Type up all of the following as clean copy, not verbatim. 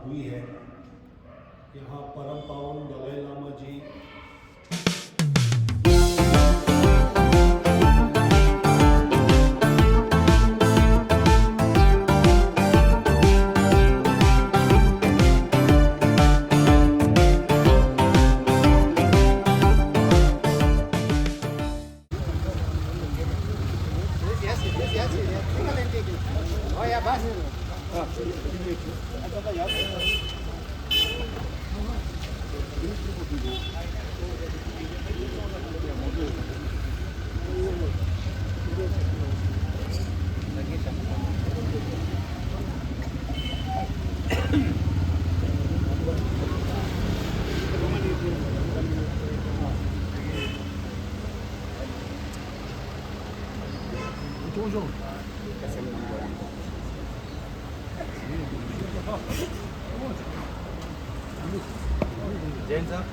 हुई है यहाँ परम पावन दलाई लामा जी Jain sir,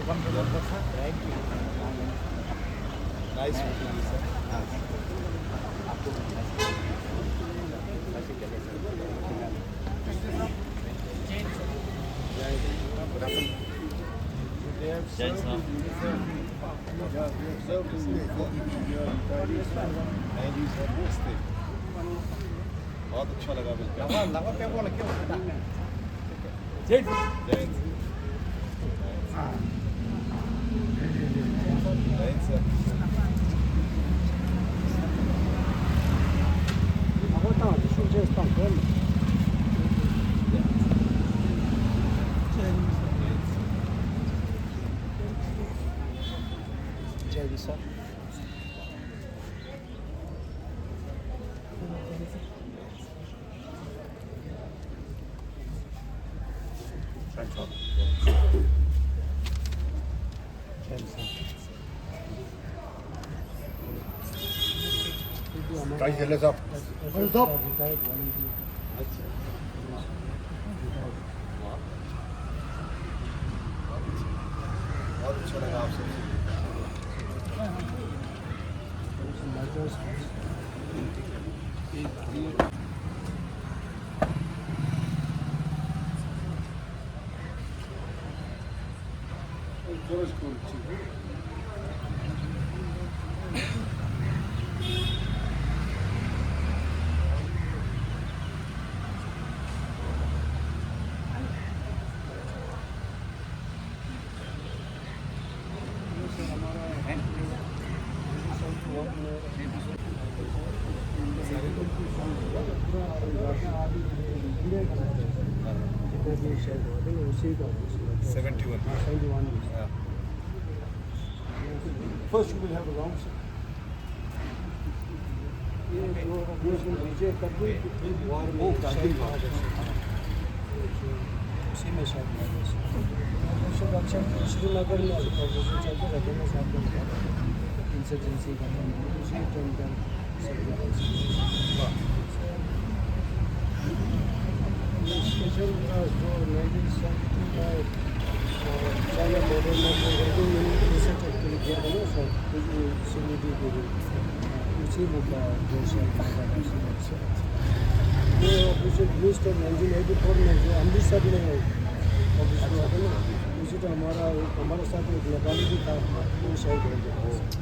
welcome to the sir. Thank you. Nice meeting you, sir. आपको Jain sir. बहुत अच्छा लगा मिलकर लगा पे बोला क्यों जय जय sir. Guys, let's up. Let's up. बहुत अच्छा लगा आपसे First you will have a round set. Srinagar में इंसर्जेंसी का स्पेशल जो 1975 चाइना बॉर्डर में रिसर्च एक्चुअली किया था ना सर सीबीडी के लिए उसी बुक का जो ये ऑफिशियल न्यूज़ तो 1984 में जो अमृतसर में ऑफिस हुआ था ना उसी तो हमारे साथ एक नेपाली भी था वो शहीद हो गया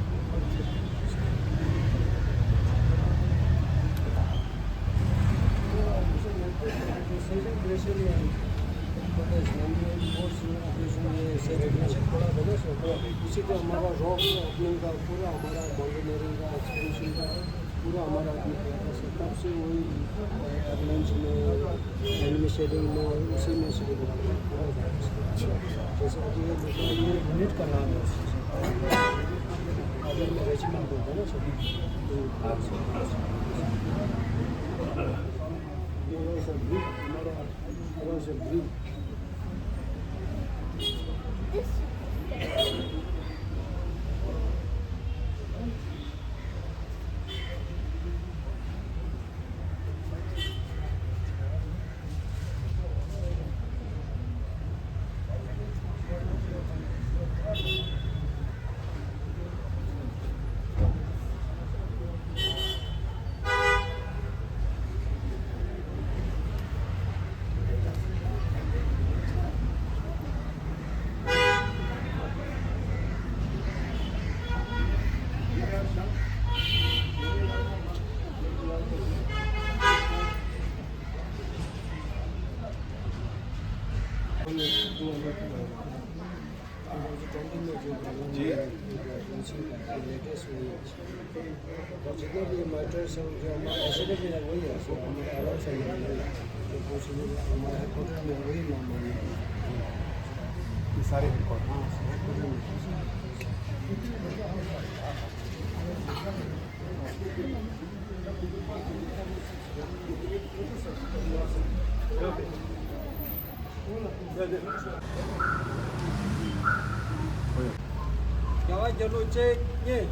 उसी को हमारा रॉक ओपनिंग का पूरा हमारा माउंटेनियरिंग का एक्सपीडिशन का पूरा हमारा आदमी किया था तब से वही लंच में एनिमी शेडिंग में उसी में शेडिंग जैसे कि ये यूनिट का नाम है अगर में रेजिमेंट बोलते हैं ना सभी G20 में जो लेटेस्ट हुई है और जितने भी मैटर्स हैं जो हमारे एसिडेंट में वही है सो हमारे अलग से नहीं है तो कुछ हमारे हेडक्वार्टर में वही नाम मांगे ये सारे रिकॉर्ड हाँ हेडक्वार्टर में Jawab jalur ceknya.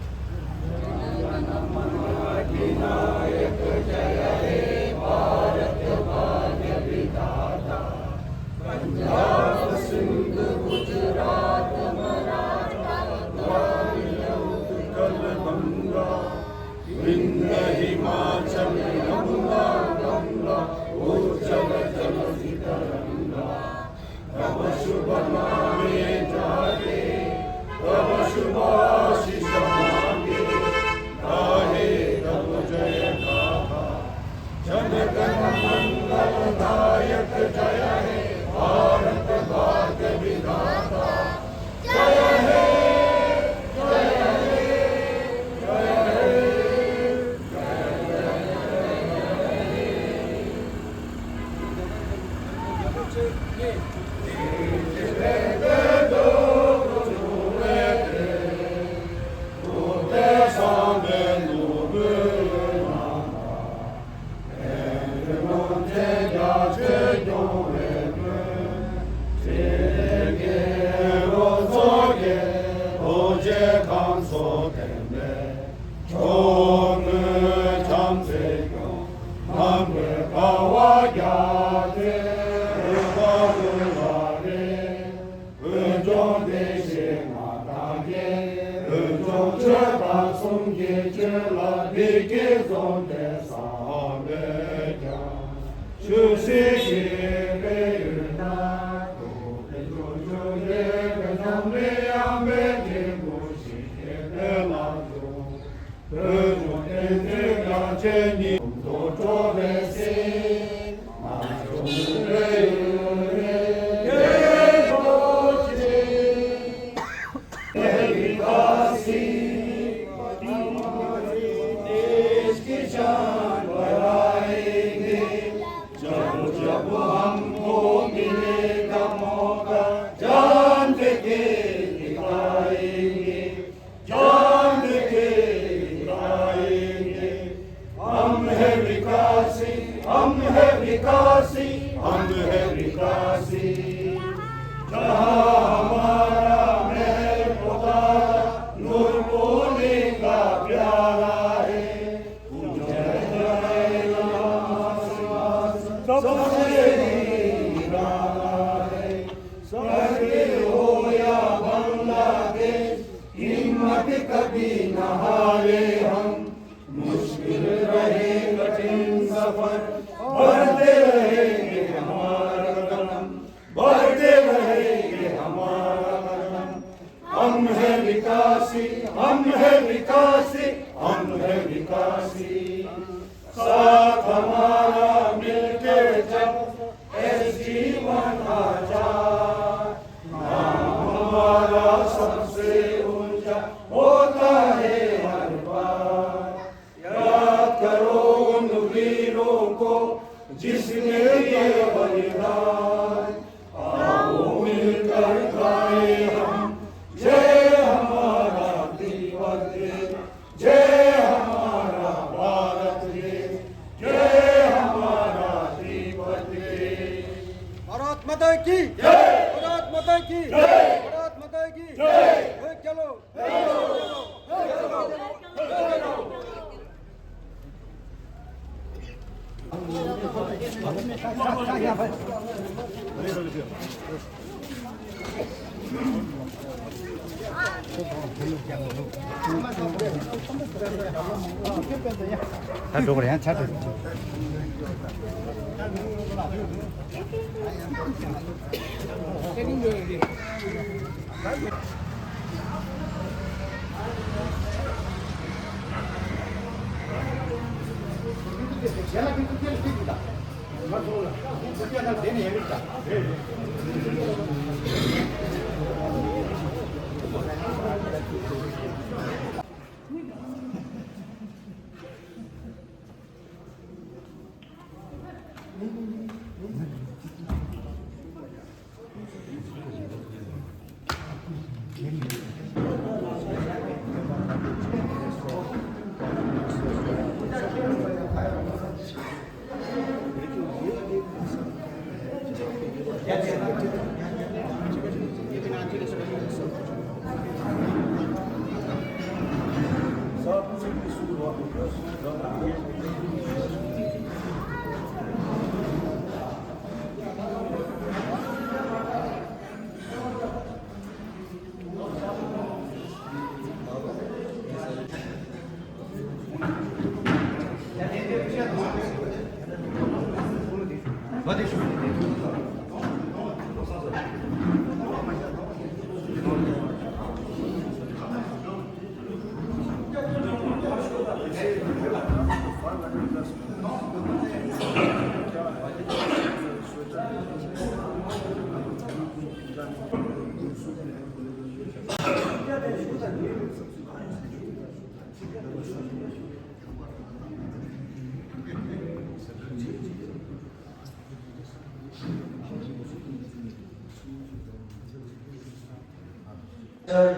सर,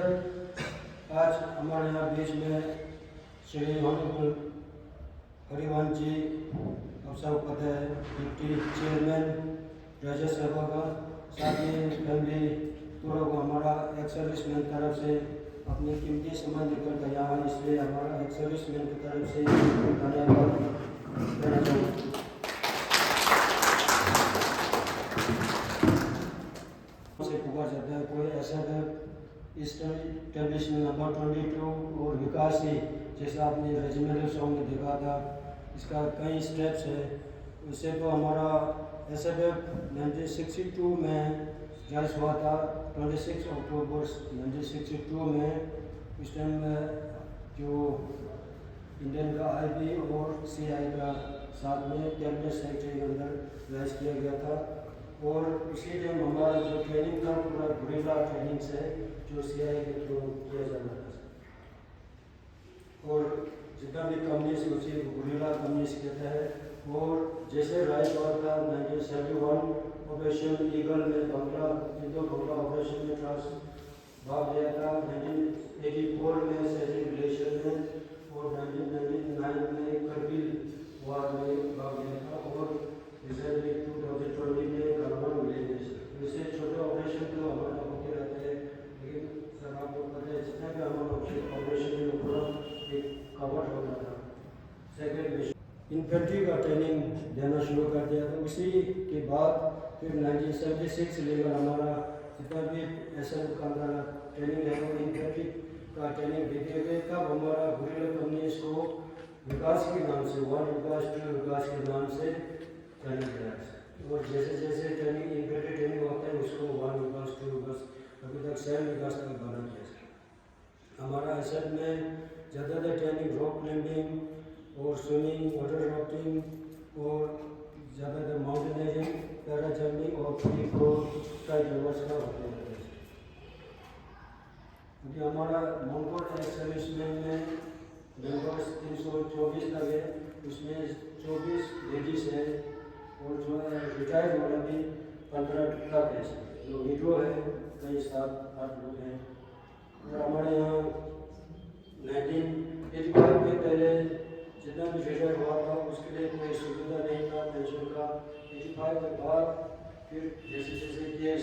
आज हमारे यहाँ बीच में श्री ऑनरेबल हरिवंश जी अवसर पद है डिप्टी चेयरमैन राज्यसभा का, साथ ही फैमिली पूरा को हमारा एक्स सर्विसमैन तरफ से अपने कीमती समय निकल कर यहाँ, इसलिए हमारा एक्स सर्विसमैन की तरफ से धन्यवाद देना चाहूँगा। पुकार जाता है कोई ऐसा इस्टेब्लिशमेंट नंबर 22 और विकास ही, जैसा आपने रेजिमेंटल सॉन्ग में देखा था, इसका कई स्टेप्स है। उससे तो हमारा SFF 1962 में राइज हुआ था, 26 अक्टूबर 1962 में। उस टाइम जो इंडियन का IB और CI का साथ में कैबिनेट सेक्रेटरी के अंदर राइज किया गया था। और इसी टाइम हमारा जो ट्रेनिंग था पूरा गुरिल्ला ट्रेनिंग से जो CI के थ्रू किया जाता था, और जितना भी कम्युनिस्ट उसी गुरिल्ला कम्युनिस्ट कहता है। और जैसे राइज हुआ था 1971 ऑपरेशन ईगल में बंगला जिंदो बंगला ऑपरेशन में ट्रांस भाग लिया था, 1984 में सेटिंग रिलेशन में, और 1999 में करगिल वार में भाग लिया था, और रिसेंटली 2020 में गवर्नर मिले। वैसे छोटे ऑपरेशन तो हमारे होते रहते हैं, लेकिन सर आपको पता है जितना भी हमारा ऑपरेशन में पूरा एक कवर होना था। सेकेंड मिशन इन्फेंट्री का ट्रेनिंग देना शुरू कर दिया था। उसी के बाद फिर 1976 से लेकर हमारा जितना भी SFF का ट्रेनिंग है वो इन्फेंट्री का ट्रेनिंग देते हुए, तब हमारा गुरिल्ला कम्युनिस्ट को विकास के नाम से 1 विकास 2 विकास के नाम से ट्रेनिंग दिया। और जैसे जैसे ट्रेनिंग इन्फेंट्री ट्रेनिंग होता है उसको 1 विकास 2 विकास अभी तक 7 विकास तक बढ़ा दिया। हमारा SFF में ज़्यादातर ट्रेनिंग रॉक क्लाइंबिंग और स्विमिंग, वाटर राफ्टिंग और ज़्यादातर माउंटेनियरिंग, पैरा जंपिंग और फ्री फ्लो टाइप का होते हैं। क्योंकि हमारा मंगोल एक्स सर्विसमैन में मेंबर्स 324 तक है, उसमें 24 लेडीज है, और जो है रिटायर्ड वाला भी 15 तक है, जो हीरो है कई 7-8 लोग हैं। और हमारे यहाँ 1985 के पहले जितना भी रिटायर हुआ था उसके लिए कोई सुविधा नहीं था पेंशन का। 85 के बाद फिर जैसे जैसे केस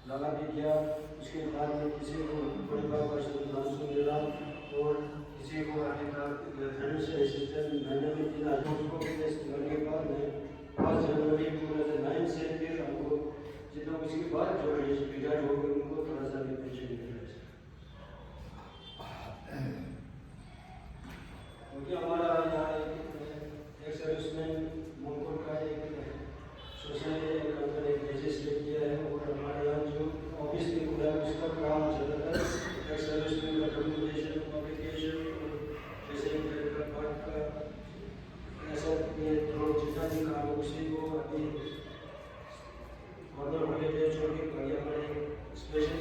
लगा भी गया, उसके बाद में किसी को 45% मानसून मिला, और किसी को आगे तक फाइनेंशियल असिस्टेंस महीने में 3 आदमी को केस करने के बाद में 5 जनवरी 2009 से फिर हमको जितना उसके बाद जो रिटायर हो गए उनको थोड़ा सा भी पेंशन मिला। क्योंकि हमारा यहाँ एक सर्विसमैन मंगोल का एक सोसाइटी अंदर एक रजिस्टर किया है, और हमारे यहाँ जो ऑफिस के खुला है उसका काम ज़्यादातर एक सर्विसमैन का डॉक्यूमेंटेशन, पब्लिकेशन, जैसे वर्क का ऐसा ये थ्रू जितना भी काम है उसी को अभी ऑर्डर हॉलीडे छोड़ के हमारे स्पेशल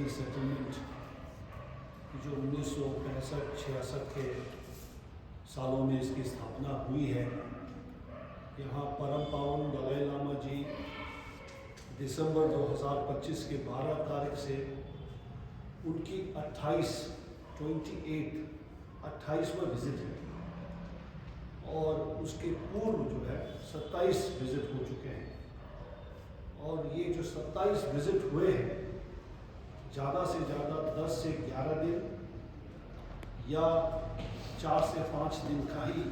सेटलमेंट जो 1965-66 के सालों में इसकी स्थापना हुई है। यहाँ परम पावन दलाई लामा जी दिसंबर 2025 के 12 तारीख से उनकी 28वां विजिट है और उसके पूर्व जो है 27 विजिट हो चुके हैं। और ये जो 27 विजिट हुए हैं, ज़्यादा से ज़्यादा 10 से 11 दिन या 4 से 5 दिन का ही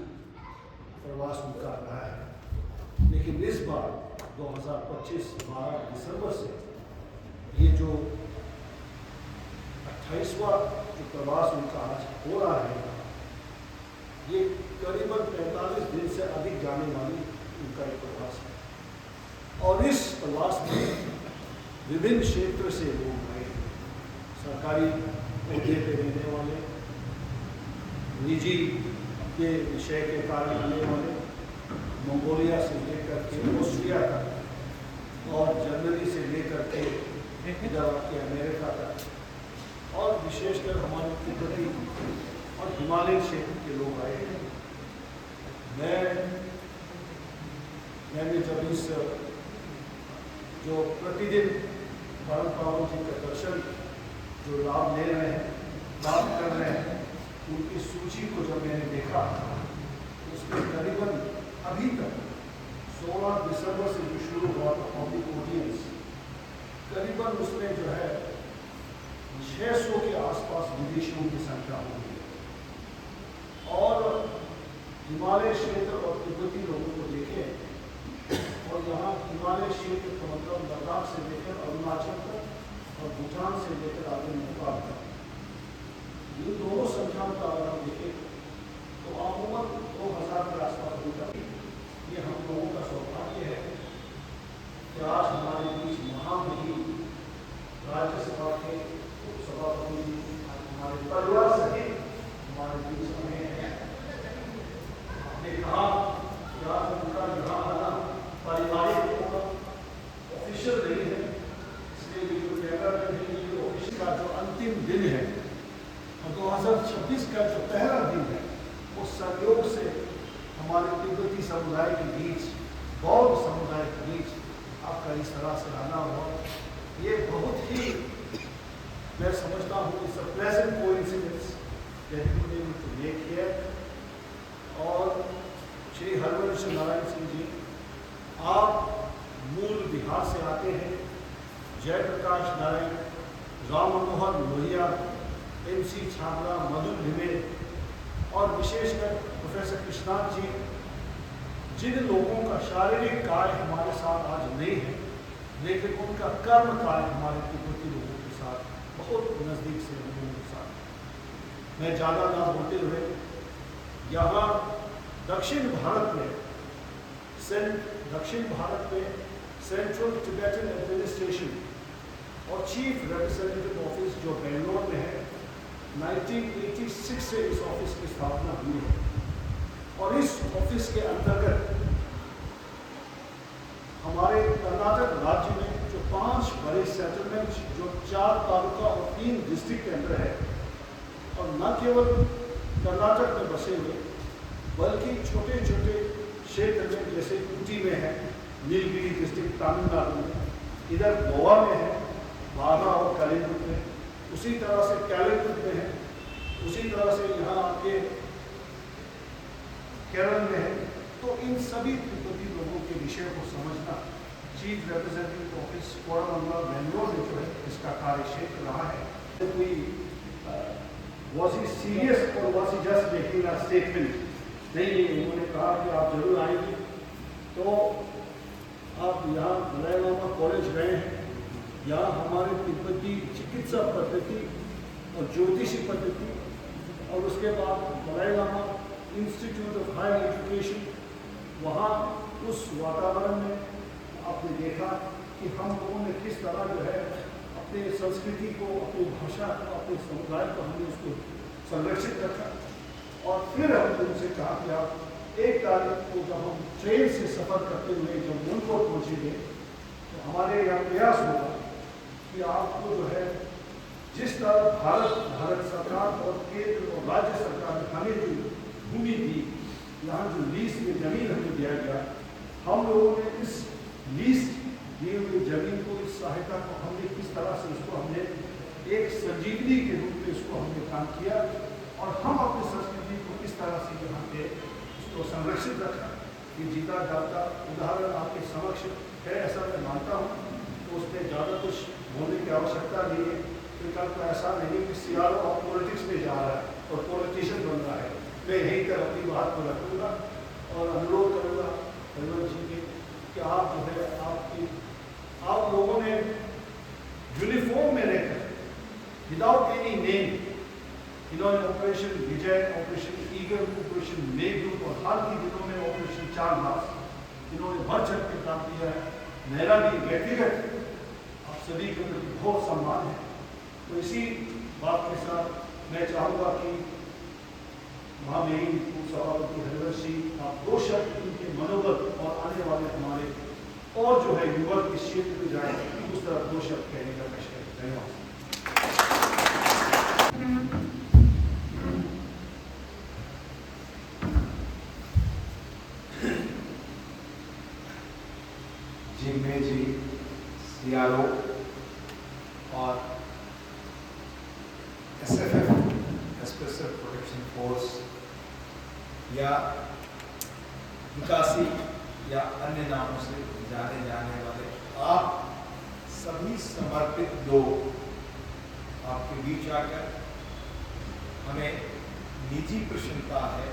प्रवास उनका रहा है। लेकिन इस बार 2025 12 दिसंबर से ये जो 28वां जो प्रवास उनका आज हो रहा है, ये करीबन 45 दिन से अधिक जाने वाली उनका एक प्रवास है। और इस प्रवास में विभिन्न क्षेत्र से लोग आए, सरकारी ओहदे पे रहने वाले, निजी के विषय के कार्य करने वाले, मंगोलिया से लेकर के ऑस्ट्रिया तक और जर्मनी से लेकर के इधर के अमेरिका तक, और विशेषकर हमारे तिब्बती और हिमालय क्षेत्र के लोग आए हैं। मैंने जब इस जो प्रतिदिन परम पावन जी का दर्शन जो लाभ ले रहे हैं, लाभ कर रहे हैं, उनकी सूची को जब मैंने देखा, उसमें करीबन अभी तक 16 दिसंबर से जो शुरू हुआ था पब्लिक ऑडियंस, करीबन उसमें जो है 600 के आसपास विदेशियों की संख्या होगी। और हिमालय क्षेत्र और तिब्बती लोगों को देखें, और यहाँ हिमालय क्षेत्र का मतलब लद्दाख से लेकर अरुणाचल तक और भूटान से लेकर आगे नेपाल तक, इन दोनों संख्याओं का अगर हम देखें तो अमूमन 2000 के आसपास हो जाती है। ये हम लोगों का सौभाग्य है कि आज हमारे बीच महामहिम राज्यसभा के उपसभापति हमारे परिवार सहित हमारे बीच में हैं। हमने कहा कि आज उनका यहाँ आना पारिवारिक होगा, ऑफिशियल नहीं है, इसलिए ये जो कहना है ऑफिस का जो अंतिम दिन है और 2026 का जो पहला दिन है, उस सहयोग से हमारे तिब्बती समुदाय के बीच, बौद्ध समुदाय के बीच आपका इस तरह से आना हुआ, ये बहुत ही, मैं समझता हूँ, it's a pleasant coincidence that you name to make here. और श्री हरवंश नारायण सिंह जी, आप मूल बिहार से आते हैं। जयप्रकाश नारायण, राम मनोहर लोहिया, MC छाबड़ा, मधु भिमे और विशेषकर प्रोफेसर कृष्णाथ जी, जिन लोगों का शारीरिक कार्य हमारे साथ आज नहीं है, लेकिन उनका कर्म कार्य हमारे तिब्बती लोगों के साथ बहुत नज़दीक से उनके साथ। मैं ज़्यादा ना बोलते हुए यहाँ दक्षिण भारत में सेंट्रल टिबेटन एडमिनिस्ट्रेशन और चीफ रिप्रेजेंटेटिव ऑफिस जो बेंगलोर में है, 1986 से इस ऑफिस की स्थापना हुई है। और इस ऑफिस के अंतर्गत हमारे कर्नाटक राज्य में जो 5 बड़े सेटलमेंट जो 4 तालुका और 3 डिस्ट्रिक्ट के अंदर है, और न केवल कर्नाटक में बसे हुए बल्कि छोटे छोटे क्षेत्र में, जैसे ऊटी में है, नीलगिरी डिस्ट्रिक्ट तमिलनाडु में, इधर गोवा में है, बागा और कलिंगुट में, उसी तरह से कैलिकट में है, उसी तरह से यहाँ आपके केरल में है। तो इन सभी तिब्बती लोगों के विषय को समझना chief representative office Koramangala Bangalore में जो है इसका कार्य क्षेत्र रहा है। कोई was he serious or was he just making a statement? नहीं, उन्होंने कहा कि आप जरूर आएंगे। तो आप यहाँ दलाई लामा कॉलेज गए हैं, यहाँ हमारे तिब्बती चिकित्सा पद्धति और ज्योतिषी पद्धति, और उसके बाद Dalai Lama institute of higher education, वहाँ उस वातावरण में आपने देखा कि हम लोगों ने किस तरह जो है अपने संस्कृति को, अपनी भाषा को, अपने समुदाय को हमने उसको संरक्षित रखा। और फिर हमने उनसे कहा कि आप 1 तारीख को जब हम ट्रेन से सफ़र करते हुए जब मुनकोट पहुँचेंगे, तो हमारे यहाँ प्रयास होगा कि आपको जो है जिस तरह भारत सरकार और केंद्र और राज्य सरकार ने हमें जो भूमि दी, यहाँ जो लीज में जमीन हमें दिया गया, हम लोगों ने इस लीज दिए हुए जमीन को, इस सहायता को हमने किस तरह से उसको हमने एक संजीवनी के रूप में इसको हमने काम किया और हम अपनी संस्कृति को किस तरह से यहाँ पे उसको संरक्षित रखा। ये जीता जाता उदाहरण आपके समक्ष है, ऐसा मैं मानता हूँ। तो उसमें ज़्यादा कुछ बोलने की आवश्यकता नहीं है। तो कल को ऐसा नहीं कि सीआरओ और पॉलिटिक्स में जा रहा है और पॉलिटिशियन बन रहा है। मैं यहीं तक अपनी बात को रखूँगा और अनुरोध करूँगा हरिवंश जी के कि आप जो है आप लोगों ने यूनिफॉर्म में रहकर विदाउट एनी नेम, इन्होंने ऑपरेशन विजय, ऑपरेशन ईगल, ऑपरेशन मेघदूत और हाल के दिनों में ऑपरेशन चारबाग, इन्होंने बढ़ चढ़ के काम किया है। मेरा भी व्यक्तिगत आप सभी के प्रति बहुत सम्मान है। तो इसी बात के साथ मैं चाहूँगा कि महामहिम सभापति हरिवंश जी आप दो शब्द उनके मनोबल और आने वाले हमारे और जो है युवक इस क्षेत्र में जाए उस तरह दो शब्द कहने का कष्ट है। धन्यवाद। जिग्मे जी, सीआरओ और एसएफएफ, स्पेशल प्रोटेक्शन फोर्स या विकासी या अन्य नामों से जाने जाने वाले आप सभी समर्पित लोग आपके बीच आकर हमें निजी प्रसन्नता है,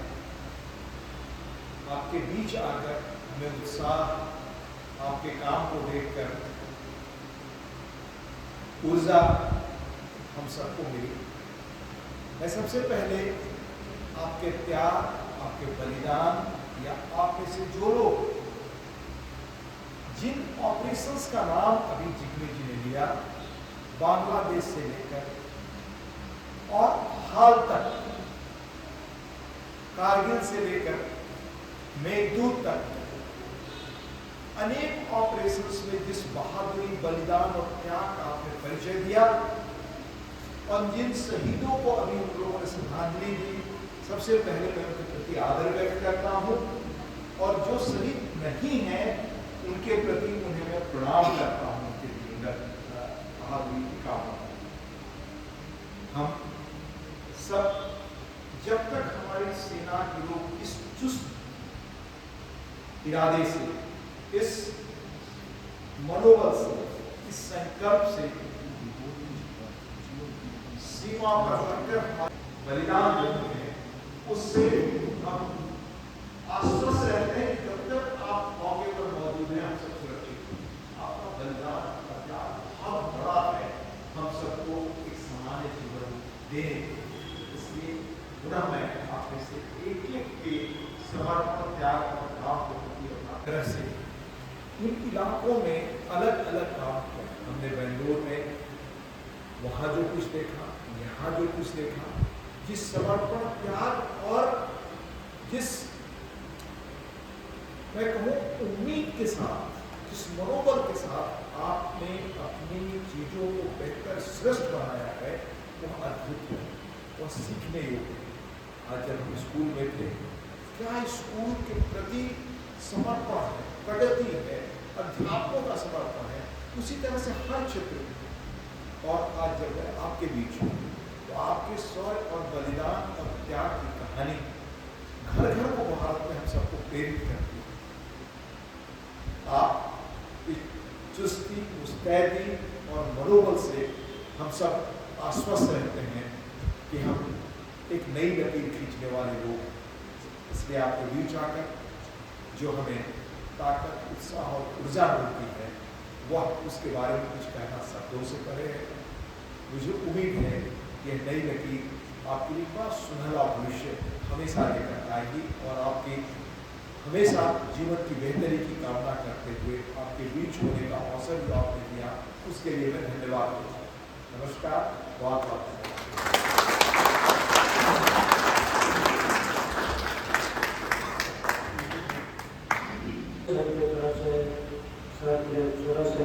आपके बीच आकर हमें उत्साह, आपके काम को देखकर ऊर्जा हम सबको मिली। मैं सबसे पहले आपके त्याग, आपके बलिदान या आप में से जो लोग जिन ऑपरेशंस का नाम अभी जिग्मे जी ने लिया, बांग्लादेश से लेकर और हाल तक कारगिल से लेकर मेघदूत तक अनेक ऑपरेशंस में जिस बहादुरी, बलिदान और त्याग का आपने परिचय दिया और जिन शहीदों को अभी उन लोगों ने श्रद्धांजलि दी, सबसे पहले मैं उनके प्रति आदर व्यक्त करता हूँ और जो शहीद नहीं है उनके प्रति उन्हें मैं प्रणाम करता हूँ। उनके बहादुरी की कामना। हम सब जब तक हमारी सेना के लोग इस चुस्त इरादे से, इस मनोबल से, इस संकल्प से सीमा पर रहकर बलिदान देते हैं, उससे हम आश्वस्त रहते हैं कि जब तक आप मौके पर मौजूद हैं हम सब सुरक्षित हैं। आपका बलिदान का त्याग बहुत बड़ा है, हम सबको एक सामान्य जीवन देने। इसलिए पुनः मैं आपने से एक के समर्पण, त्याग और काम के प्रति अपना तरह से इन इलाकों में अलग अलग काम किया। हमने बेंगलोर में वहाँ जो कुछ देखा, यहाँ जो कुछ देखा, जिस समर्पण, त्याग और जिस मैं कहूँ उम्मीद के साथ, जिस मनोबल के साथ आपने अपनी चीजों को बेहतर श्रेष्ठ बनाया है, वह अद्भुत है, वह सीखने योग्य है। आज जब हम स्कूल में थे, क्या स्कूल के प्रति समर्पण है, प्रगति है, अध्यापकों का समर्पण है, उसी तरह से हर क्षेत्र में। और आज जब मैं आपके बीच हूँ तो आपके शौर्य और बलिदान और त्याग की कहानी घर घर को भारत में हम सबको प्रेरित करती है। आप इस चुस्ती, मुस्तैदी और मनोबल से हम सब आश्वस्त रहते हैं कि हम एक नई लकीर खींचने वाले लोग। इसलिए आपके बीच आकर जो हमें ताकत, उत्साह और ऊर्जा मिलती है, वह उसके बारे में कुछ कहना शब्दों से परे है। मुझे उम्मीद है कि यह नई लकीर आपके लिए बड़ा सुनहरा भविष्य हमेशा लेकर आएगी और आपकी हमेशा जीवन की बेहतरी की कामना करते हुए आपके बीच होने का अवसर जो आपने दिया, उसके लिए मैं धन्यवाद देता हूँ। नमस्कार, बहुत बहुत थोड़ा सा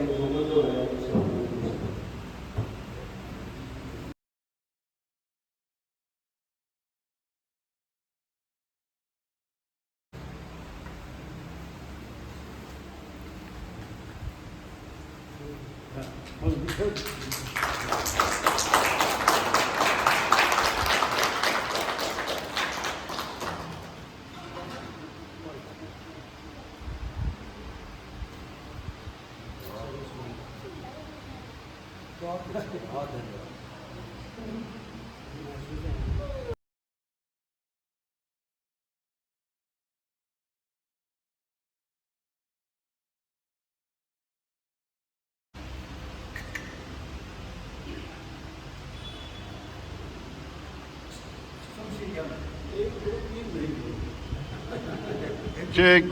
Check.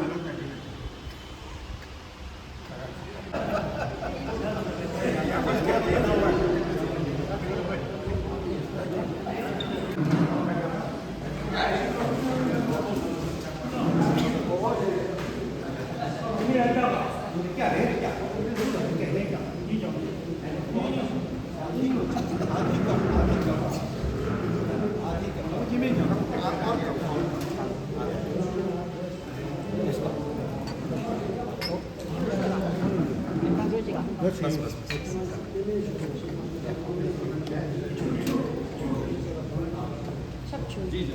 जी जी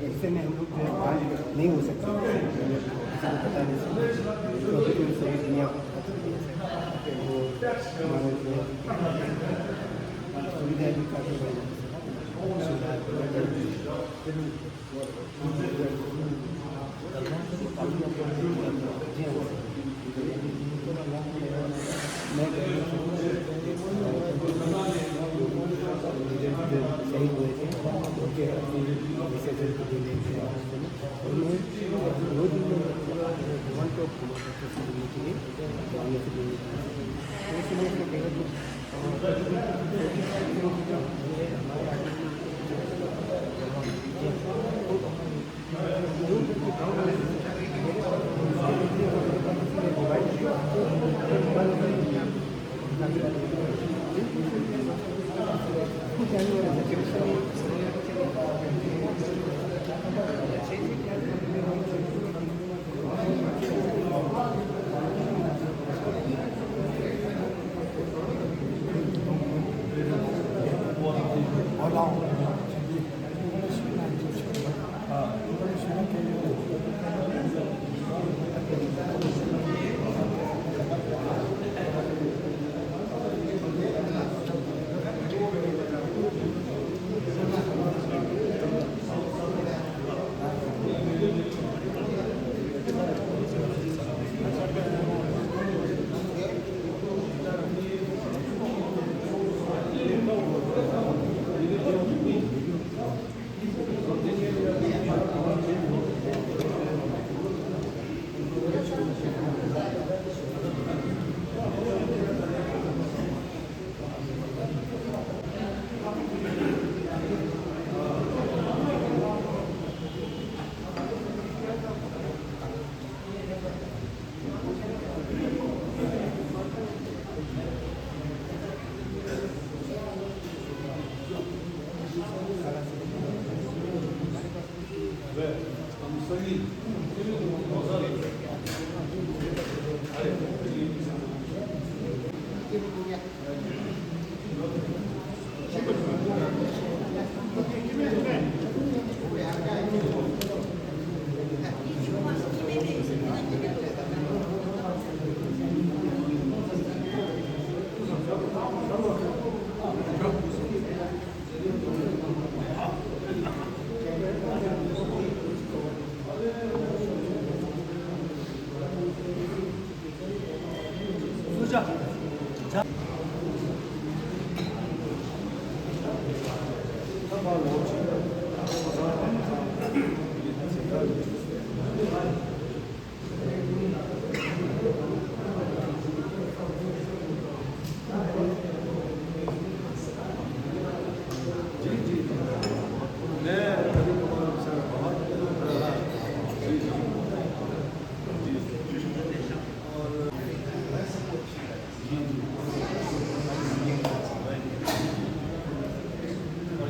इससे में हम लोग जो है बाहर नहीं हो सकते किसी को पता नहीं सकता तो अभी तो सभी दुनिया को पता नहीं है वो हमारे जो सुविधा भी काफ़ी बढ़ सही हुए थे उनके विसर्जन को देने के उन्हें दो दिन में भगवान को देने के लिए आने से देने तो इसलिए उसने कहा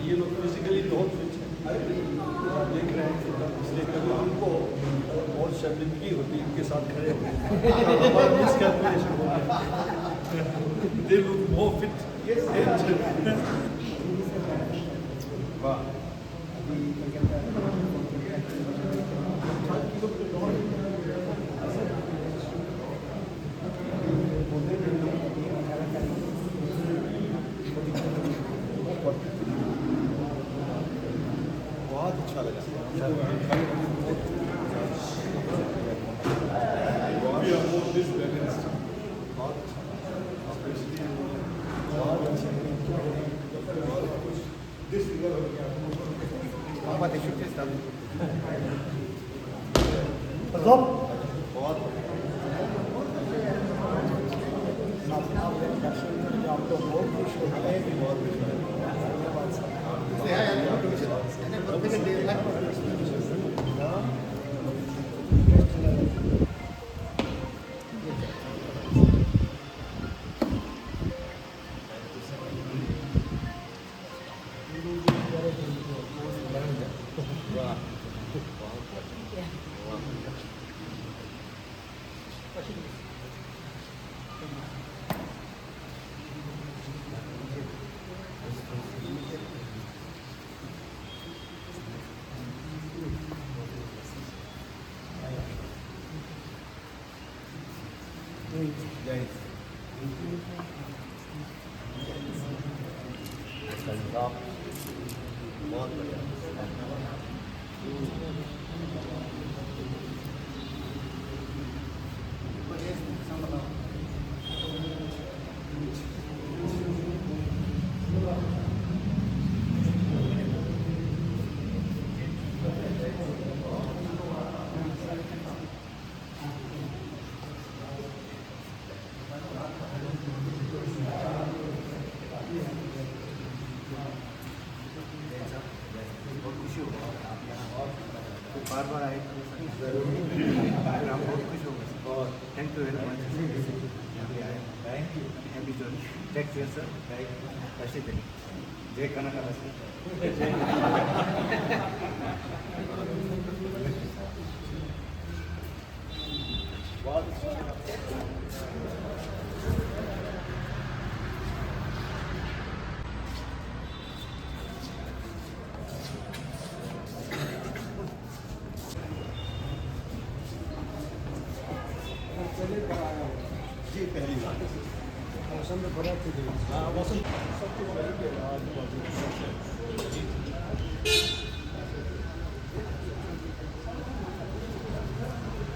ये लोग फिजिकली बहुत फिट हैं, आप देख रहे हैं, इसलिए कभी उनको और शर्मिंदगी होती है इनके साथ खड़े होकर मिसकैलकुलेशन होता है। They look more fit. वाह, बहुत अच्छा लगा। बहुत बढ़िया। बार बार आए फिर हम बहुत खुश हो गए और थैंक यू वेरी मच यहाँ पे आए। Thank you, happy journey, take care sir. ऐसे चलिए, जय कनक जी पहली बार मौसम में बड़ा थी। हाँ, मौसम सब कुछ वही के आजू बाजू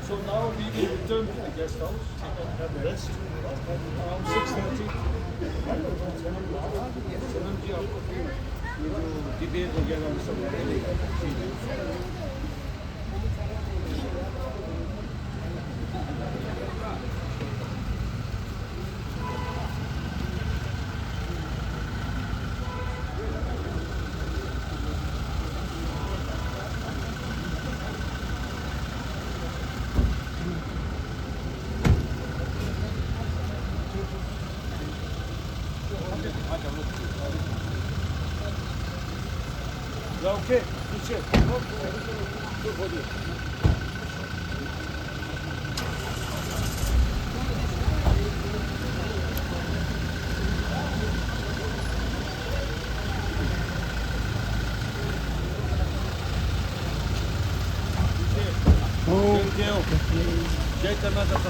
So now we will return to the guest house and have a rest around 6:30. सनम जी आपको फिर ये जो डिबेट वगैरह वो सब मिलेगा। Okay, good shit. Good body. जय हो, जय कर्नाटक।